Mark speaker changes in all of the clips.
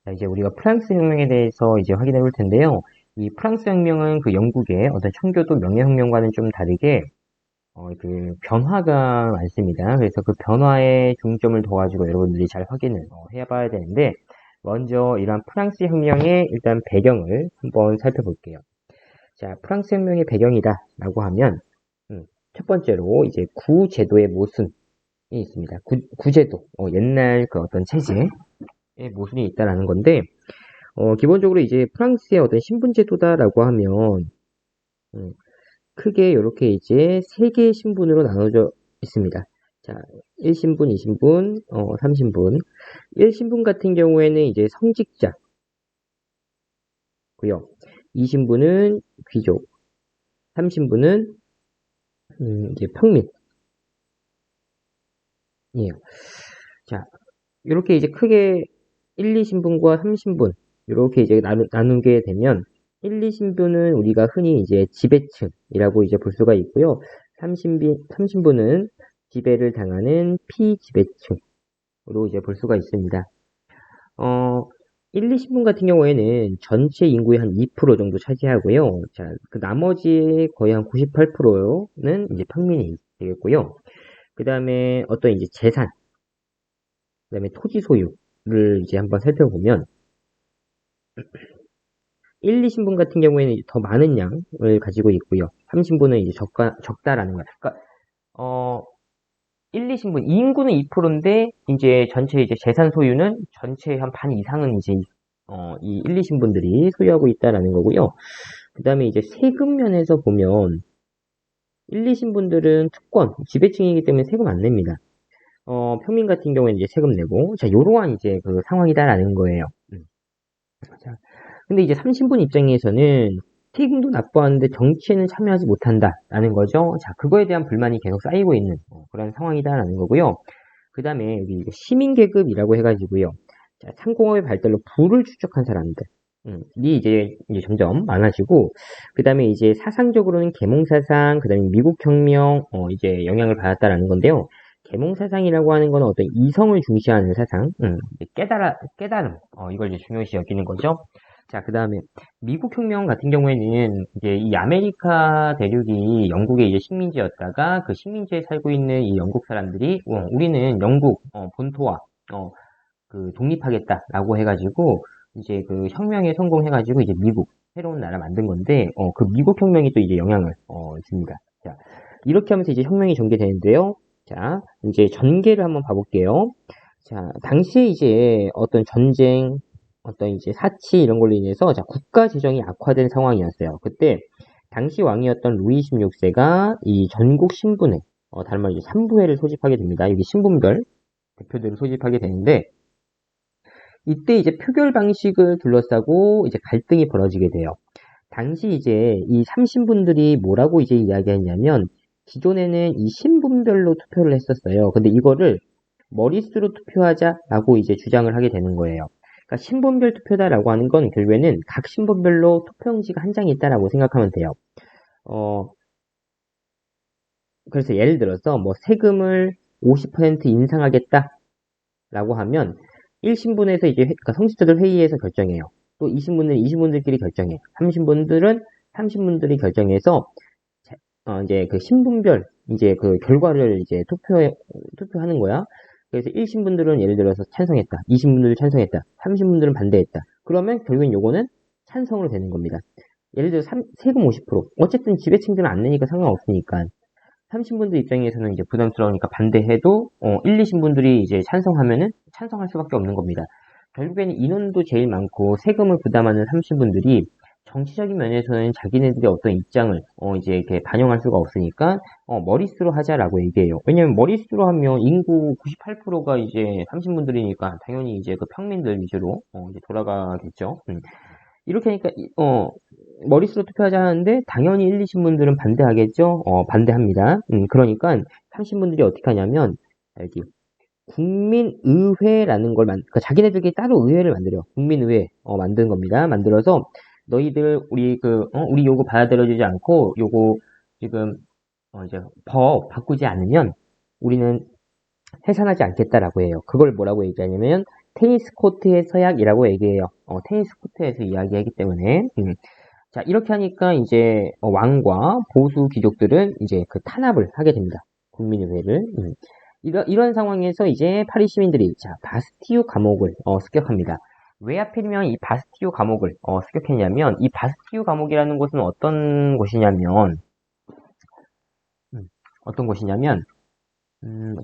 Speaker 1: 자, 이제 우리가 프랑스 혁명에 대해서 이제 확인해 볼 텐데요. 이 프랑스 혁명은 그 영국의 어떤 청교도 명예혁명과는 좀 다르게 그 변화가 많습니다. 그래서 그 변화에 중점을 둬가지고 여러분들이 잘 확인을 해봐야 되는데, 먼저 이러한 프랑스 혁명의 일단 배경을 한번 살펴볼게요. 자, 프랑스 혁명의 배경이다라고 하면 첫 번째로 이제 구제도의 모순이 있습니다. 구제도, 옛날 그 어떤 체제의 모순이 있다라는 건데, 기본적으로 이제 프랑스의 어떤 신분제도다라고 하면 크게 이렇게 이제 세 개의 신분으로 나눠져 있습니다. 자, 1신분, 2신분, 3신분. 1신분 같은 경우에는 이제 성직자고요. 2신분은 귀족, 3신분은 이제 평민이에요. 자, 이렇게 이제 크게 1, 2신분과 3신분 이렇게 이제 나누게 되면 1, 2신분은 우리가 흔히 이제 지배층이라고 이제 볼 수가 있고요. 3신분은 지배를 당하는 피지배층으로 이제 볼 수가 있습니다. 1, 2신분 같은 경우에는 전체 인구의 한 2% 정도 차지하고요. 자, 그 나머지 거의 한 98%는 이제 평민이 되겠고요. 그 다음에 어떤 이제 재산, 그 다음에 토지 소유를 이제 한번 살펴보면 1, 2신분 같은 경우에는 더 많은 양을 가지고 있고요. 3신분은 이제 적다라는 거야. 그러니까 1, 2신분 인구는 2%인데 이제 전체 이제 재산 소유는 전체의 한 반 이상은 이제 이 1, 2신분들이 소유하고 있다라는 거고요. 그다음에 이제 세금 면에서 보면 1, 2신분들은 특권, 지배층이기 때문에 세금 안 냅니다. 평민 같은 경우에는 이제 세금 내고, 자, 요러한 이제 그 상황이다라는 거예요. 자, 근데 이제 3신분 입장에서는 세금도 납부하는데 정치에는 참여하지 못한다라는 거죠. 자, 그거에 대한 불만이 계속 쌓이고 있는 그런 상황이다라는 거고요. 그 다음에 여기 시민계급이라고 해가지고요. 자, 상공업의 발달로 부를 축적한 사람들. 이 이제 점점 많아지고, 그 다음에 이제 사상적으로는 계몽사상, 그 다음에 미국혁명, 이제 영향을 받았다라는 건데요. 계몽사상이라고 하는 건 어떤 이성을 중시하는 사상, 깨달음, 이걸 이제 중요시 여기는 거죠. 자, 그 다음에 미국 혁명 같은 경우에는 이제 이 아메리카 대륙이 영국의 이제 식민지였다가 그 식민지에 살고 있는 이 영국 사람들이 우리는 영국 본토와 그 독립하겠다라고 해가지고 이제 그 혁명에 성공해가지고 이제 미국 새로운 나라 만든 건데 그 미국 혁명이 또 이제 영향을 줍니다. 자, 이렇게 하면서 이제 혁명이 전개되는데요. 자, 이제 전개를 한번 봐볼게요. 자, 당시에 이제 어떤 전쟁, 어떤 이제 사치 이런 걸로 인해서 자, 국가 재정이 악화된 상황이었어요. 그때 당시 왕이었던 루이 16세가 이 전국 신분회, 다른 말로 이제 3부회를 소집하게 됩니다. 여기 신분별 대표들을 소집하게 되는데 이때 이제 표결 방식을 둘러싸고 이제 갈등이 벌어지게 돼요. 당시 이제 이 3신분들이 뭐라고 이제 이야기했냐면 기존에는 이 신분별로 투표를 했었어요. 근데 이거를 머릿수로 투표하자라고 이제 주장을 하게 되는 거예요. 그러니까 신분별 투표다라고 하는 건 결국에는 각 신분별로 투표용지가 한 장이 있다라고 생각하면 돼요. 그래서 예를 들어서 뭐 세금을 50% 인상하겠다라고 하면 1신분에서 이제 그러니까 성직자들 회의에서 결정해요. 또 2신분은 2신분들끼리 결정해. 3신분들은 3신분들이 결정해서 이제 그 신분별 이제 그 결과를 이제 투표하는 거야. 그래서 1신분들은 예를 들어서 찬성했다. 2신분들은 찬성했다. 3신분들은 반대했다. 그러면 결국엔 요거는 찬성으로 되는 겁니다. 예를 들어 세금 50%. 어쨌든 지배층들은 안 내니까 상관없으니까. 3신분들 입장에서는 이제 부담스러우니까 반대해도 1, 2신분들이 이제 찬성하면은 찬성할 수밖에 없는 겁니다. 결국에는 인원도 제일 많고 세금을 부담하는 3신분들이 정치적인 면에서는 자기네들의 어떤 입장을 이제 이렇게 반영할 수가 없으니까 머릿수로 하자라고 얘기해요. 왜냐면 머릿수로 하면 인구 98%가 이제 30분들이니까 당연히 이제 그 평민들 위주로 이제 돌아가겠죠. 이렇게 하니까 머릿수로 투표하자 하는데 당연히 1, 2신분들은 반대하겠죠. 반대합니다. 그러니까 3신분들이 어떻게 하냐면 여기 국민의회라는 걸 그러니까 자기네들끼리 따로 의회를 만들어요. 국민의회 만든 겁니다. 만들어서 너희들 우리 요거 받아들여주지 않고 요거 지금 이제 바꾸지 않으면 우리는 해산하지 않겠다라고 해요. 그걸 뭐라고 얘기하냐면 테니스 코트의 서약이라고 얘기해요. 테니스 코트에서 이야기하기 때문에. 자, 이렇게 하니까 이제 왕과 보수 귀족들은 이제 그 탄압을 하게 됩니다. 국민의회를. 이런 상황에서 이제 파리 시민들이 자, 바스티유 감옥을 습격합니다. 왜 하필이면 이 바스티유 감옥을 습격했냐면 이 바스티유 감옥이라는 곳은 어떤 곳이냐면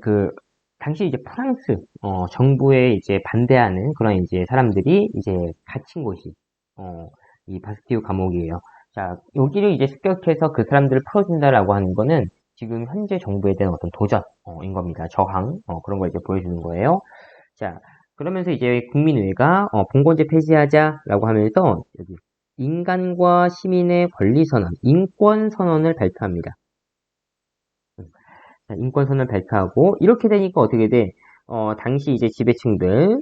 Speaker 1: 그 당시 이제 프랑스 정부에 이제 반대하는 그런 이제 사람들이 이제 갇힌 곳이 이 바스티유 감옥이에요. 자, 여기를 이제 습격해서 그 사람들을 풀어준다라고 하는 거는 지금 현재 정부에 대한 어떤 도전인 겁니다. 저항 그런 걸 이제 보여주는 거예요. 자, 그러면서 이제 국민의회가 봉건제 폐지하자라고 하면서 여기 인간과 시민의 권리 선언, 인권 선언을 발표합니다. 인권선언을 발표하고 이렇게 되니까 어떻게 돼? 당시 이제 지배층들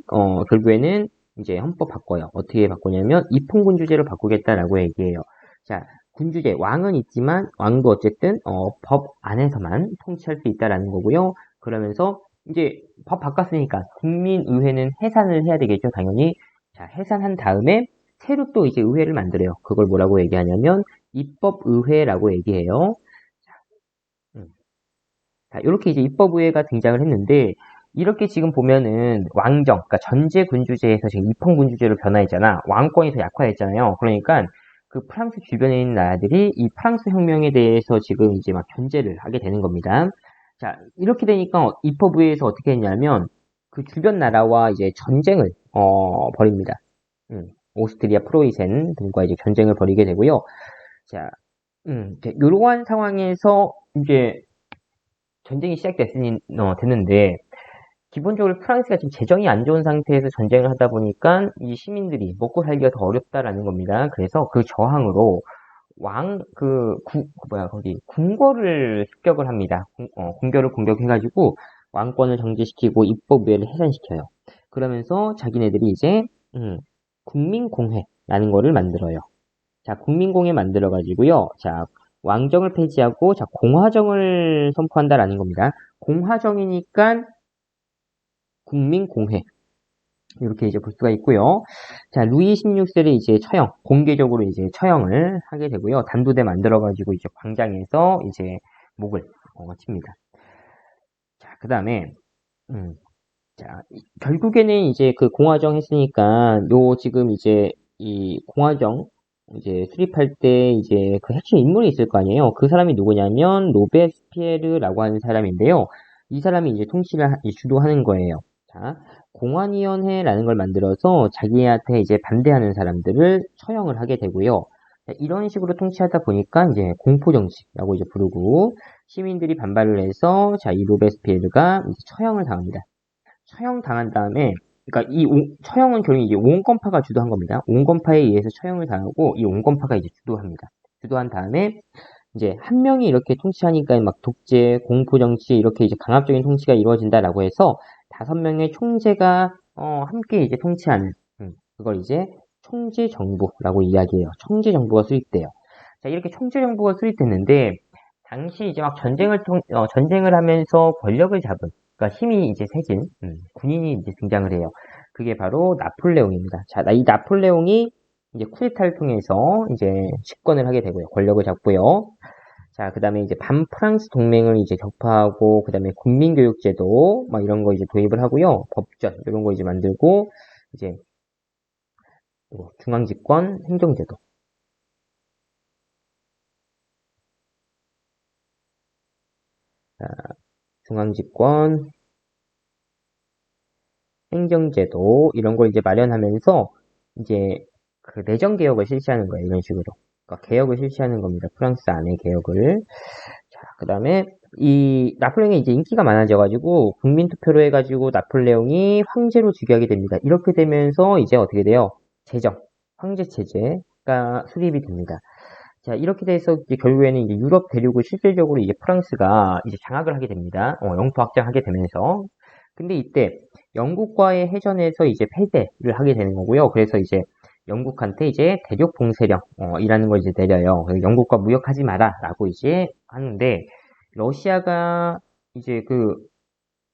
Speaker 1: 결국에는 이제 헌법 바꿔요. 어떻게 바꾸냐면 입헌군주제로 바꾸겠다라고 얘기해요. 자, 군주제 왕은 있지만 왕도 어쨌든 법 안에서만 통치할 수 있다라는 거고요. 그러면서 이제 법 바꿨으니까 국민의회는 해산을 해야 되겠죠, 당연히. 자, 해산한 다음에 새로 또 이제 의회를 만들어요. 그걸 뭐라고 얘기하냐면 입법의회라고 얘기해요. 자, 이렇게 이제 입법의회가 등장을 했는데, 이렇게 지금 보면은 왕정, 그러니까 전제 군주제에서 지금 입헌 군주제로 변화했잖아. 왕권이 더 약화했잖아요. 그러니까 그 프랑스 주변에 있는 나라들이 이 프랑스 혁명에 대해서 지금 이제 막 견제를 하게 되는 겁니다. 자, 이렇게 되니까 입법의회에서 어떻게 했냐면 그 주변 나라와 이제 전쟁을 벌입니다. 오스트리아 프로이센 등과 이제 전쟁을 벌이게 되고요. 자, 이러한 상황에서 이제 전쟁이 됐는데, 기본적으로 프랑스가 지금 재정이 안 좋은 상태에서 전쟁을 하다 보니까 이 시민들이 먹고 살기가 더 어렵다라는 겁니다. 그래서 그 저항으로 궁궐을 습격을 합니다. 궁궐을 공격해가지고 왕권을 정지시키고 입법의회를 해산시켜요. 그러면서 자기네들이 이제, 국민공회라는 거를 만들어요. 자, 국민공회 만들어가지고요. 자, 왕정을 폐지하고 자 공화정을 선포한다라는 겁니다. 공화정이니까 국민공회 이렇게 이제 볼 수가 있고요. 자 루이 16세를 이제 공개적으로 이제 처형을 하게 되고요. 단두대 만들어가지고 이제 광장에서 이제 목을 칩니다. 자 그다음에 자 결국에는 이제 그 공화정 했으니까 요 지금 이제 이 공화정 이제 수립할 때 이제 그 핵심 인물이 있을 거 아니에요. 그 사람이 누구냐면 로베스피에르라고 하는 사람인데요. 이 사람이 이제 통치를 주도하는 거예요. 자, 공안위원회라는 걸 만들어서 자기한테 이제 반대하는 사람들을 처형을 하게 되고요. 자, 이런 식으로 통치하다 보니까 이제 공포정치라고 이제 부르고 시민들이 반발을 해서 자, 이 로베스피에르가 이제 처형을 당합니다. 처형 당한 다음에 그러니까 처형은 결국 이제 온건파가 주도한 겁니다. 온건파에 의해서 처형을 당하고 이 온건파가 이제 주도합니다. 주도한 다음에 이제 한 명이 이렇게 통치하니까 막 독재, 공포 정치 이렇게 이제 강압적인 통치가 이루어진다라고 해서 5명의 총재가 함께 이제 통치하는 그걸 이제 총재 정부라고 이야기해요. 총재 정부가 수립돼요. 자 이렇게 총재 정부가 수립됐는데 당시 이제 막 전쟁을 하면서 권력을 잡은 그러니까 힘이 이제 세진 군인이 이제 등장을 해요. 그게 바로 나폴레옹입니다. 자, 이 나폴레옹이 이제 쿠데타를 통해서 이제 집권을 하게 되고요. 권력을 잡고요. 자, 그 다음에 이제 반프랑스 동맹을 이제 격파하고, 그 다음에 국민교육제도, 막 이런 거 이제 도입을 하고요. 법전, 이런 거 이제 만들고, 이제, 중앙집권, 행정제도. 자, 중앙집권, 행정제도, 이런 걸 이제 마련하면서, 이제, 그 내정개혁을 실시하는 거예요. 이런 식으로. 그러니까 개혁을 실시하는 겁니다. 프랑스 안에 개혁을. 자, 그 다음에 이 나폴레옹이 이제 인기가 많아져가지고 국민투표로 해가지고 나폴레옹이 황제로 즉위하게 됩니다. 이렇게 되면서 이제 어떻게 돼요? 황제 체제가 수립이 됩니다. 자, 이렇게 돼서 이제 결국에는 이제 유럽 대륙을 실질적으로 이제 프랑스가 이제 장악을 하게 됩니다. 영토 확장하게 되면서. 근데 이때 영국과의 해전에서 이제 패배를 하게 되는 거고요. 그래서 이제 영국한테 이제 대륙 봉쇄령이라는 걸 이제 내려요. 영국과 무역하지 마라라고 이제 하는데 러시아가 이제 그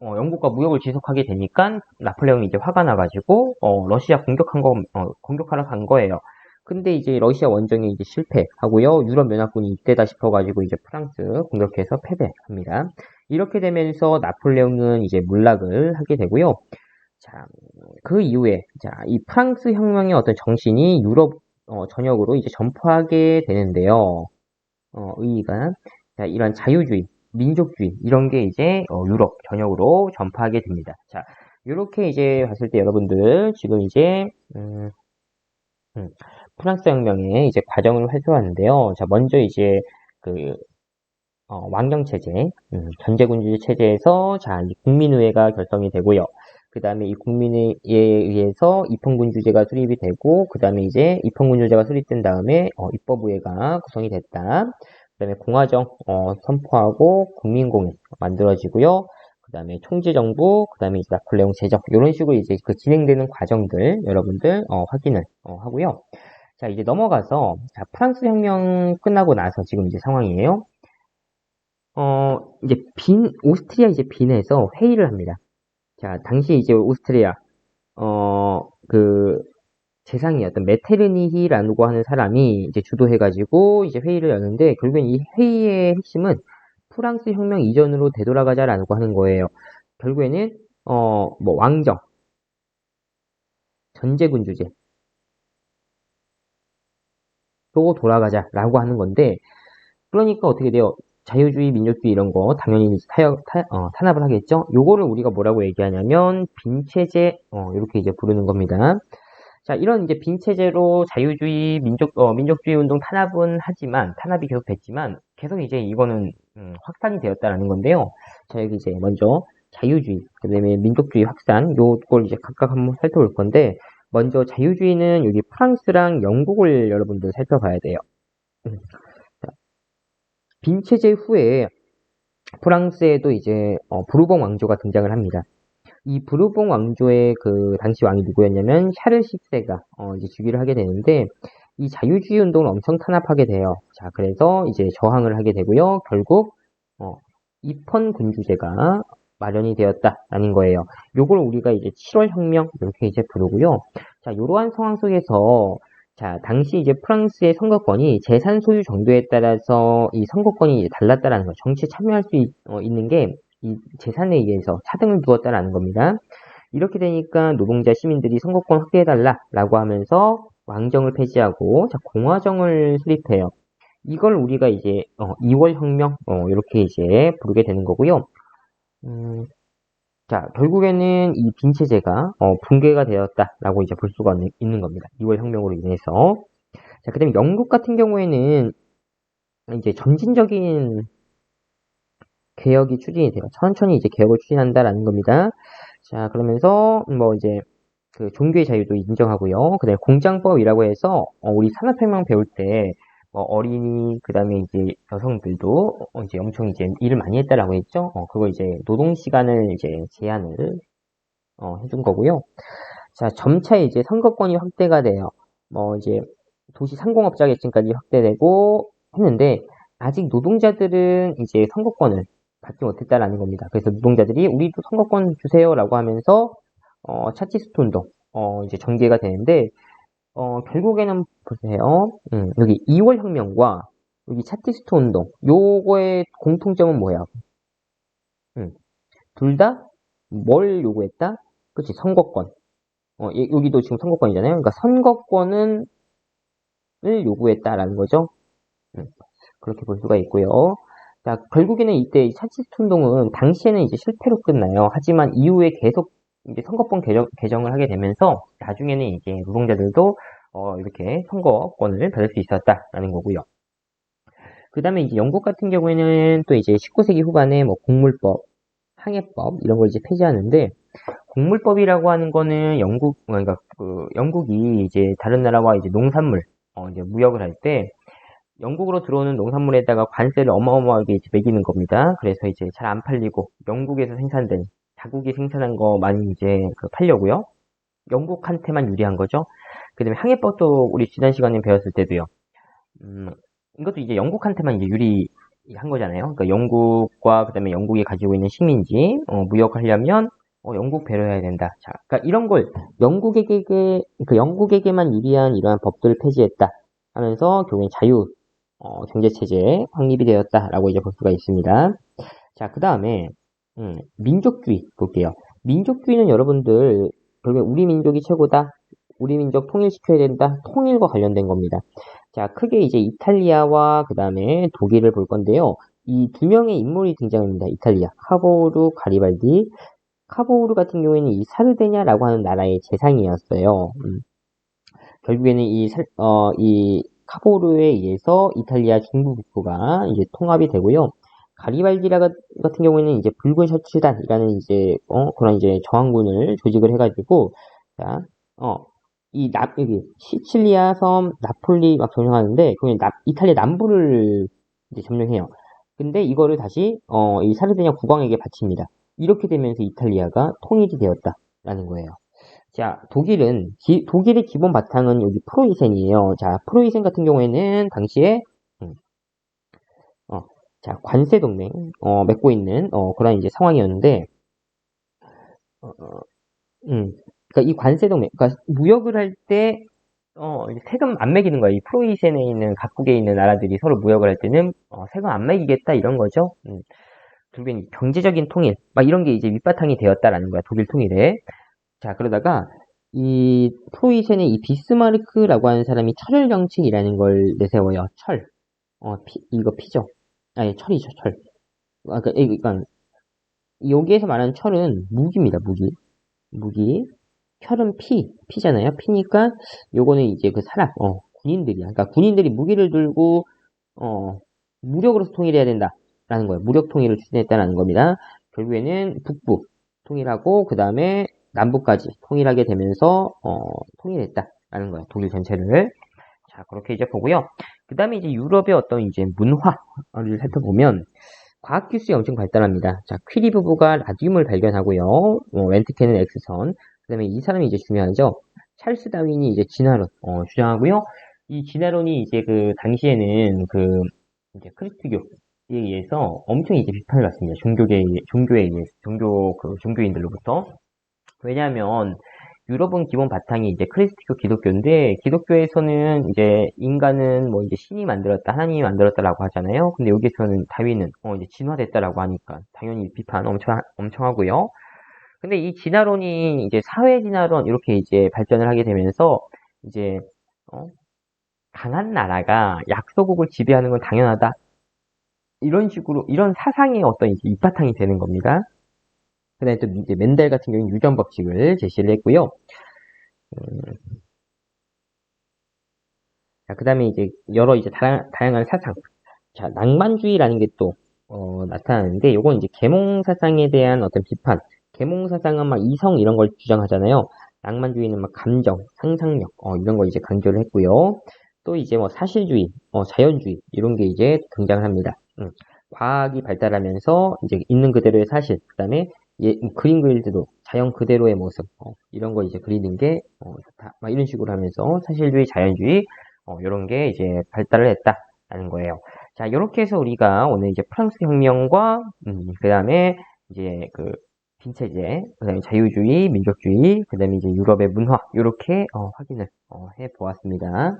Speaker 1: 영국과 무역을 지속하게 되니까 나폴레옹이 이제 화가 나가지고 러시아 공격하러 간 거예요. 근데 이제 러시아 원정이 이제 실패하고요. 유럽 연합군이 이때다 싶어가지고 이제 프랑스 공격해서 패배합니다. 이렇게 되면서 나폴레옹은 이제 몰락을 하게 되고요. 자, 그 이후에 이 프랑스 혁명의 어떤 정신이 유럽 전역으로 이제 전파하게 되는데요. 의의가 이런 자유주의, 민족주의 이런 게 이제 유럽 전역으로 전파하게 됩니다. 자, 이렇게 이제 봤을 때 여러분들 지금 이제 프랑스 혁명의 이제 과정을 살펴봤는데요. 자, 먼저 이제 그 왕정 체제, 전제군주제 체제에서 이 국민의회가 결성이 되고요. 그 다음에 이 국민회에 의해서 입헌군주제가 수립이 되고, 그 다음에 이제 입헌군주제가 수립된 다음에 입법의회가 구성이 됐다. 그 다음에 공화정 선포하고 국민공회 만들어지고요. 그 다음에 총재정부, 그 다음에 이제 나폴레옹 제정 이런 식으로 이제 그 진행되는 과정들 여러분들 확인을 하고요. 자, 이제 넘어가서 프랑스 혁명 끝나고 나서 지금 이제 상황이에요. 이제 오스트리아 이제 빈에서 회의를 합니다. 자, 당시 이제 오스트리아, 그, 재상이었던 메테르니히라고 하는 사람이 이제 주도해가지고 이제 회의를 여는데, 결국엔 이 회의의 핵심은 프랑스 혁명 이전으로 되돌아가자라고 하는 거예요. 결국에는, 뭐, 왕정, 전제군주제, 또 돌아가자라고 하는 건데, 그러니까 어떻게 돼요? 자유주의, 민족주의 이런 거 당연히 탄압을 하겠죠? 요거를 우리가 뭐라고 얘기하냐면 빈체제 이렇게 이제 부르는 겁니다. 자, 이런 이제 빈체제로 자유주의, 민족주의 운동 탄압이 계속 됐지만 계속 이제 이거는 확산이 되었다라는 건데요. 자, 여기 이제 먼저 자유주의, 그다음에 민족주의 확산 요걸 이제 각각 한번 살펴볼 건데 먼저 자유주의는 여기 프랑스랑 영국을 여러분들 살펴봐야 돼요. 빈체제 후에 프랑스에도 이제 부르봉 왕조가 등장을 합니다. 이 부르봉 왕조의 그 당시 왕이 누구였냐면 샤를 10세가 이제 즉위를 하게 되는데 이 자유주의 운동을 엄청 탄압하게 돼요. 자, 그래서 이제 저항을 하게 되고요. 결국 입헌 군주제가 마련이 되었다라는 거예요. 요걸 우리가 이제 7월 혁명 이렇게 이제 부르고요. 자, 이러한 상황 속에서 자, 당시 이제 프랑스의 선거권이 재산 소유 정도에 따라서 이 선거권이 이제 달랐다라는 거. 정치에 참여할 수 있는 게 이 재산에 의해서 차등을 두었다라는 겁니다. 이렇게 되니까 노동자 시민들이 선거권 확대해달라라고 하면서 왕정을 폐지하고 자, 공화정을 수립해요. 이걸 우리가 이제 2월 혁명 이렇게 이제 부르게 되는 거고요. 자, 결국에는 이 빈체제가 붕괴가 되었다라고 이제 볼 수가 있는 겁니다. 2월 혁명으로 인해서. 자, 그다음에 영국 같은 경우에는 이제 점진적인 개혁이 추진이 돼요. 천천히 이제 개혁을 추진한다라는 겁니다. 자, 그러면서 뭐 이제 그 종교의 자유도 인정하고요. 그다음에 공장법이라고 해서 우리 산업혁명 배울 때 어린이 그다음에 이제 여성들도 이제 엄청 이제 일을 많이 했다라고 했죠. 그거 이제 노동 시간을 이제 제한을 해준 거고요. 자, 점차 이제 선거권이 확대가 돼요. 뭐 이제 도시 상공업자 계층까지 확대되고 했는데 아직 노동자들은 이제 선거권을 받지 못했다라는 겁니다. 그래서 노동자들이 우리도 선거권 주세요라고 하면서 차치스트 운동 이제 전개가 되는데 결국에는 보세요. 여기 2월 혁명과 여기 차티스트 운동 요거의 공통점은 뭐야? 둘 다 뭘 요구했다? 그치, 선거권. 여기도 지금 선거권이잖아요. 그러니까 선거권을 요구했다라는 거죠. 그렇게 볼 수가 있고요. 자, 결국에는 이때 차치스트 운동은 당시에는 이제 실패로 끝나요. 하지만 이후에 계속 이제 선거권 개정을 하게 되면서 나중에는 이제 노동자들도 이렇게 선거권을 받을 수 있었다라는 거고요. 그 다음에 이제 영국 같은 경우에는 또 이제 19세기 후반에 뭐 곡물법, 항해법 이런 걸 이제 폐지하는데 곡물법이라고 하는 거는 그러니까 영국이 이제 다른 나라와 이제 농산물 이제 무역을 할 때 영국으로 들어오는 농산물에다가 관세를 어마어마하게 이제 매기는 겁니다. 그래서 이제 잘 안 팔리고 영국에서 생산된 자국이 생산한 거 많이 이제 팔려고요. 영국한테만 유리한 거죠. 그 다음에 항해법도 우리 지난 시간에 배웠을 때도요. 이것도 이제 영국한테만 이제 한 거잖아요. 그러니까 영국과 그다음에 영국이 가지고 있는 식민지 무역하려면 영국 배려해야 된다. 자, 그러니까 이런 걸 영국에게만 유리한 이러한 법들을 폐지했다 하면서 결국엔 자유 경제 체제 확립이 되었다라고 이제 볼 수가 있습니다. 자, 그 다음에 민족주의 볼게요. 민족주의는 여러분들 결국 우리 민족이 최고다. 우리 민족 통일시켜야 된다. 통일과 관련된 겁니다. 자, 크게 이제 이탈리아와 그 다음에 독일을 볼 건데요. 이 두 명의 인물이 등장합니다. 이탈리아. 카보르, 가리발디. 카보르 같은 경우에는 이 사르데냐라고 하는 나라의 재상이었어요. 결국에는 이 카보르에 의해서 이탈리아 중부 북부가 이제 통합이 되고요. 가리발디라 같은 경우에는 이제 붉은 셔츠단이라는 이제 그런 이제 저항군을 조직을 해가지고 자, 여기 시칠리아 섬 나폴리 막 점령하는데 그게 이탈리아 남부를 이제 점령해요. 근데 이거를 다시 이 사르디냐 국왕에게 바칩니다. 이렇게 되면서 이탈리아가 통일이 되었다라는 거예요. 자, 독일의 기본 바탕은 여기 프로이센이에요. 자, 프로이센 같은 경우에는 당시에 음, 자, 관세 동맹 맺고 있는 그런 이제 상황이었는데 어, 어, 그러니까 이 관세 동맹, 그러니까 무역을 할 때 이제 세금 안 매기는 거예요. 이 프로이센에 있는 각국에 있는 나라들이 서로 무역을 할 때는 세금 안 매기겠다 이런 거죠. 결국엔 경제적인 통일, 막 이런 게 이제 밑바탕이 되었다라는 거야. 독일 통일에. 자, 그러다가 이 프로이센의 이 비스마르크라고 하는 사람이 철혈 정책이라는 걸 내세워요. 철. 이거 피죠. 아니, 철이죠, 철. 그러니까 여기에서 말하는 철은 무기입니다, 무기. 무기. 철은 피잖아요. 피니까 요거는 이제 그 사람, 군인들이야. 그러니까 군인들이 무기를 들고 무력으로서 통일해야 된다라는 거예요. 무력 통일을 추진했다는 겁니다. 결국에는 북부 통일하고 그 다음에 남부까지 통일하게 되면서 통일했다라는 거예요. 독일 전체를. 자, 그렇게 이제 보고요. 그 다음에 이제 유럽의 어떤 이제 문화를 살펴보면 과학 기술이 엄청 발달합니다. 자, 퀴리 부부가 라듐을 발견하고요. 렌트겐은 X선. 그 다음에 이 사람이 이제 중요하죠. 찰스 다윈이 이제 진화론 주장하고요. 이 진화론이 이제 그 당시에는 그 이제 크리스트교에 의해서 엄청 이제 비판을 받습니다. 종교에 의해서 종교인들로부터. 왜냐하면 유럽은 기본 바탕이 이제 크리스트교 기독교인데 기독교에서는 이제 인간은 뭐 이제 신이 만들었다, 하나님이 만들었다라고 하잖아요. 근데 여기서는 다윈은 이제 진화됐다라고 하니까 당연히 비판 엄청 하고요. 근데 이 진화론이 이제 사회 진화론 이렇게 이제 발전을 하게 되면서 이제 강한 나라가 약소국을 지배하는 건 당연하다. 이런 식으로 이런 사상의 어떤 이제 밑바탕이 되는 겁니다. 그다음에 또 이제 맨델 같은 경우는 유전 법칙을 제시를 했고요. 자, 그다음에 이제 여러 이제 다양한 사상. 자, 낭만주의라는 게 또 나타나는데 요건 이제 계몽 사상에 대한 어떤 비판. 계몽 사상은 막 이성 이런 걸 주장하잖아요. 낭만주의는 막 감정, 상상력 이런 걸 이제 강조를 했고요. 또 이제 뭐 사실주의, 자연주의 이런 게 이제 등장을 합니다. 과학이 발달하면서 이제 있는 그대로의 사실, 그다음에 그림 그릴 때도 자연 그대로의 모습 이런 거 이제 그리는 게 좋다. 막 이런 식으로 하면서 사실주의, 자연주의 이런 게 이제 발달을 했다라는 거예요. 자, 이렇게 해서 우리가 오늘 이제 프랑스 혁명과 그다음에 이제 그 빈체제, 그다음에 자유주의, 민족주의, 그다음에 이제 유럽의 문화 이렇게 확인을 해 보았습니다.